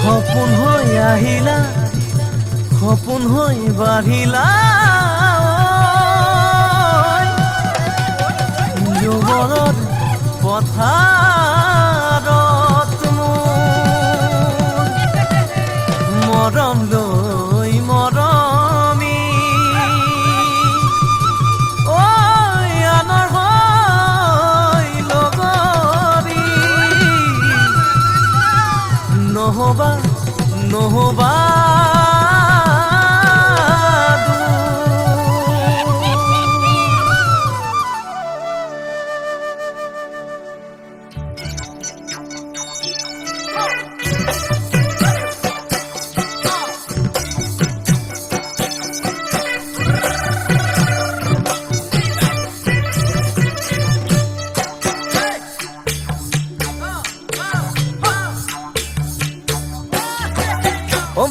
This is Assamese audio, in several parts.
সপোন হৈ আহিলা সপোন হৈ বাঢ়িলা যুগলত পথাৰত মৰম লৈ মৰমি আনৰ হৈ লগৰী নহবা নহবা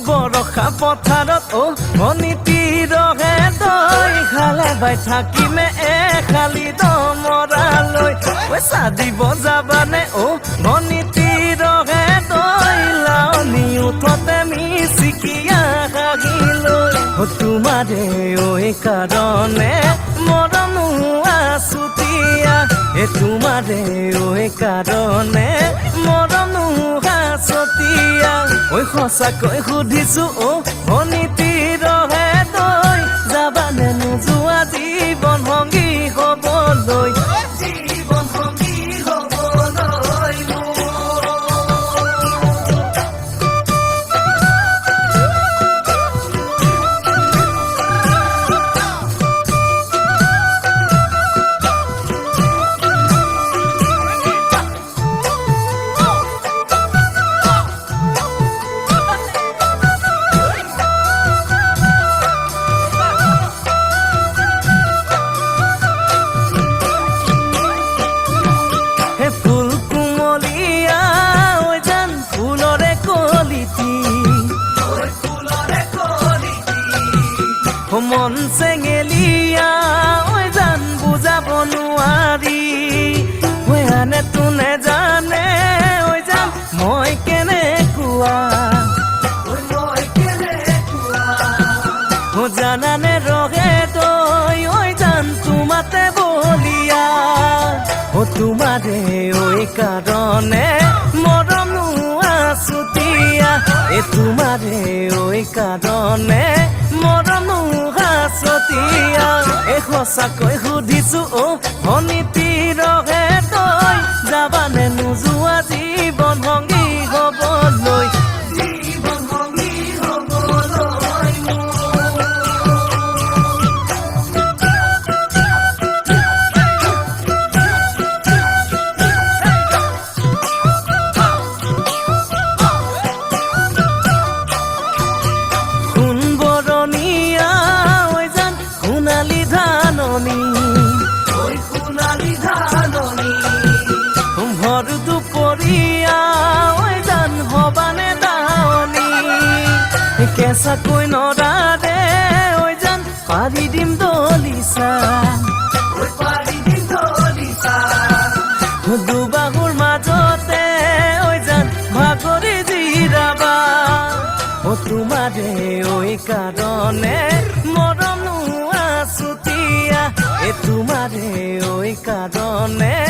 বৰষা পথাৰত অনিতি ৰহে তই খালে বাই থাকিমে খালি দমৰালৈ চাদিব যাবানে অনিতি ৰহে তই লাৱনি উঠতে মিচিকিয়া হাগিলৈ তোমাৰে কাৰণে মৰম আছুতীয়া তোমাৰে কাৰণে মৰম আছতীয়া সঁচাকৈ সুধিছো অনিতি ৰহে তই যাবানে নোযোৱা জীৱন সংগী হ'বলৈ জীৱন সংগী হ'বলৈ মন চেঙেলিয়া জান বুজাব নোৱাৰি আনে তোনে জানে জান মই কেনেকুৱা জানানে ৰহে তই জান তোমাতে বলিয়া তোমাৰে কাৰণে মৰম আছুতীয়া তোমাৰে কাৰণে মৰম আছতীয়া সঁচাকৈ সুধিছো অনিতি ৰহে তই যাবানে নোযোৱা জীৱন সংগী হ'বলৈ জীৱন সংগী হ'বলৈ ভৰ দুপৰীয়া জান হবানে দাৱনী কেঁচাকৈ নৰাৰে জান পাৰি দিম দলিচা দুবাহুৰ মাজতে জান ভাগৰি জিৰাবা তোমাৰে কাৰণে মৰম আছুতীয়া তোমাৰে কাৰণে